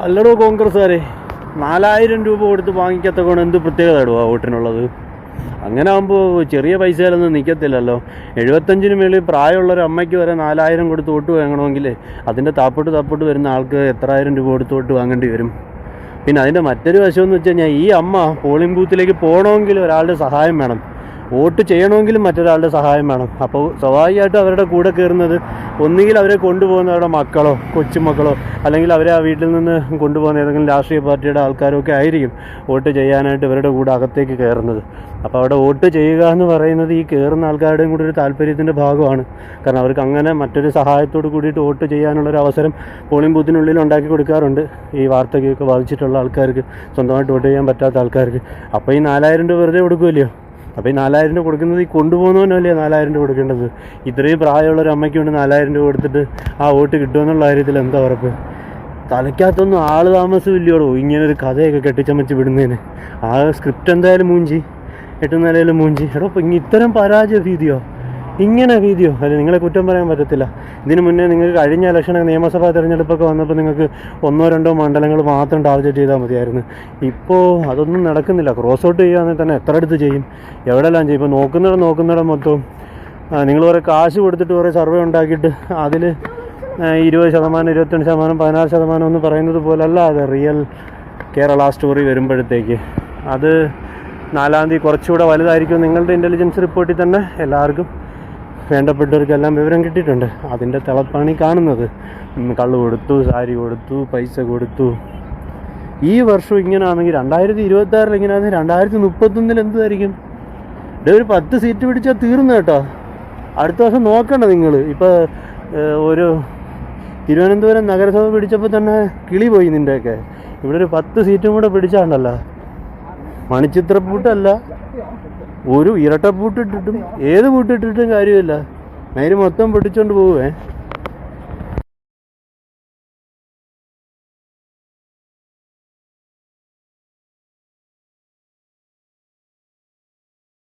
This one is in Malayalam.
അല്ലടോ കോൺഗ്രസ്സുകാരെ, 4000 രൂപ കൊടുത്ത് വാങ്ങിക്കാത്ത കൊണ്ട് എന്ത് പ്രത്യേകത ഇടുക വോട്ടിനുള്ളത്? അങ്ങനെ ആകുമ്പോൾ ചെറിയ പൈസയിലൊന്നും നിൽക്കത്തില്ലല്ലോ. 75-ന് മേളിൽ പ്രായമുള്ളൊരു അമ്മയ്ക്ക് വരെ 4000 കൊടുത്ത് വോട്ട് വാങ്ങണമെങ്കിൽ അതിൻ്റെ താപ്പോട്ട് വരുന്ന ആൾക്ക് എത്ര ആയിരം രൂപ കൊടുത്ത് വോട്ട് വാങ്ങേണ്ടി വരും? പിന്നെ അതിൻ്റെ മറ്റൊരു വശമെന്ന് വെച്ച് കഴിഞ്ഞാൽ, ഈ അമ്മ പോളിംഗ് ബൂത്തിലേക്ക് പോകണമെങ്കിൽ ഒരാളുടെ സഹായം വേണം, വോട്ട് ചെയ്യണമെങ്കിലും മറ്റൊരാളുടെ സഹായം വേണം. അപ്പോൾ സ്വാഭാവികമായിട്ടും അവരുടെ കൂടെ കയറുന്നത് ഒന്നുകിൽ അവരെ കൊണ്ടുപോകുന്ന അവരുടെ മക്കളോ കൊച്ചുമക്കളോ, അല്ലെങ്കിൽ അവരെ ആ വീട്ടിൽ നിന്ന് കൊണ്ടുപോകുന്ന ഏതെങ്കിലും രാഷ്ട്രീയ പാർട്ടിയുടെ ആൾക്കാരോ ഒക്കെ ആയിരിക്കും വോട്ട് ചെയ്യാനായിട്ട് ഇവരുടെ കൂടെ അകത്തേക്ക് കയറുന്നത്. അപ്പോൾ അവിടെ വോട്ട് ചെയ്യുക എന്ന് പറയുന്നത് ഈ കയറുന്ന ആൾക്കാരുടെയും കൂടി ഒരു താല്പര്യത്തിൻ്റെ ഭാഗമാണ്. കാരണം അവർക്ക് അങ്ങനെ മറ്റൊരു സഹായത്തോട് കൂടിയിട്ട് വോട്ട് ചെയ്യാനുള്ളൊരു അവസരം പോളിംഗ് ബൂത്തിനുള്ളിൽ ഉണ്ടാക്കി കൊടുക്കാറുണ്ട് ഈ വാർത്തയ്ക്കൊക്കെ ബാധിച്ചിട്ടുള്ള ആൾക്കാർക്ക്, സ്വന്തമായിട്ട് വോട്ട് ചെയ്യാൻ പറ്റാത്ത ആൾക്കാർക്ക്. അപ്പോൾ ഈ 4000 രൂപ വെറുതെ കൊടുക്കുമല്ലോ. അപ്പോൾ ഈ 4000 രൂപ കൊടുക്കുന്നത് ഈ കൊണ്ടുപോകുന്നവനല്ലേ 4000 രൂപ കൊടുക്കേണ്ടത്? ഇത്രയും പ്രായമുള്ളൊരു അമ്മയ്ക്ക് കൊണ്ട് 4000 രൂപ കൊടുത്തിട്ട് ആ വോട്ട് കിട്ടുമെന്നുള്ള കാര്യത്തിൽ എന്താ ഉറപ്പ്? തലയ്ക്കകത്തൊന്നും ആൾ താമസമില്ലയോടോ ഇങ്ങനൊരു കഥയൊക്കെ കെട്ടിച്ചമച്ച് വിടുന്നതിന്. ആ സ്ക്രിപ്റ്റ് എന്തായാലും മൂഞ്ചി, 8 നിലയിലും മൂഞ്ചി. എടോ ഇപ്പം ഇത്തരം പരാജയ ഭീതിയോ, ഇങ്ങനെ ഭീതിയോ? അല്ലെ, നിങ്ങളെ കുറ്റം പറയാൻ പറ്റത്തില്ല. ഇതിനു മുന്നേ നിങ്ങൾക്ക് കഴിഞ്ഞ ഇലക്ഷനൊക്കെ നിയമസഭാ തിരഞ്ഞെടുപ്പൊക്കെ വന്നപ്പോൾ നിങ്ങൾക്ക് 1-2 മണ്ഡലങ്ങൾ മാത്രം ടാർഗറ്റ് ചെയ്താൽ മതിയായിരുന്നു. ഇപ്പോൾ അതൊന്നും നടക്കുന്നില്ല. ക്രോസ് ഔട്ട് ചെയ്യുകയാണെങ്കിൽ തന്നെ എത്ര അടുത്ത് ചെയ്യും, എവിടെയെല്ലാം ചെയ്യും? ഇപ്പോൾ നോക്കുന്നിടം മൊത്തം നിങ്ങൾ കുറേ കാശ് കൊടുത്തിട്ട് കുറേ സർവേ ഉണ്ടാക്കിയിട്ട് അതിൽ 20%, 22%, 16% എന്ന് പറയുന്നത് പോലല്ല അത് റിയൽ കേരള സ്റ്റോറി വരുമ്പോഴത്തേക്ക്. അത് 4-ാം തീയതി കുറച്ചുകൂടെ വലുതായിരിക്കും. നിങ്ങളുടെ ഇൻ്റലിജൻസ് റിപ്പോർട്ടിൽ തന്നെ എല്ലാവർക്കും വേണ്ടപ്പെട്ടവർക്കെല്ലാം വിവരം കിട്ടിയിട്ടുണ്ട്. അതിൻ്റെ തിളപ്പാണ് ഈ കാണുന്നത്. കള്ള് കൊടുത്തു, സാരി കൊടുത്തു, പൈസ കൊടുത്തു. ഈ വർഷം ഇങ്ങനെയാണെങ്കിൽ 2026 ഇങ്ങനെയാണെങ്കിൽ 2031 എന്തായിരിക്കും? ഒരു 10 സീറ്റ് പിടിച്ചാൽ തീർന്നു കേട്ടോ. അടുത്ത വർഷം നോക്കണ്ട നിങ്ങൾ. ഇപ്പോൾ ഒരു തിരുവനന്തപുരം നഗരസഭ പിടിച്ചപ്പോൾ തന്നെ കിളി പോയി നിൻ്റെയൊക്കെ. ഇവിടെ ഒരു 10 സീറ്റും കൂടെ പിടിച്ചാണ്ടല്ലോ. മണിച്ചിത്രപ്പൂട്ടല്ല, ഒരു ഇരട്ടപ്പൂട്ടിട്ടിട്ടും ഏത് പൂട്ടിട്ടിട്ടും കാര്യമില്ല. നേര് മൊത്തം പൊട്ടിച്ചോണ്ട് പോവേ.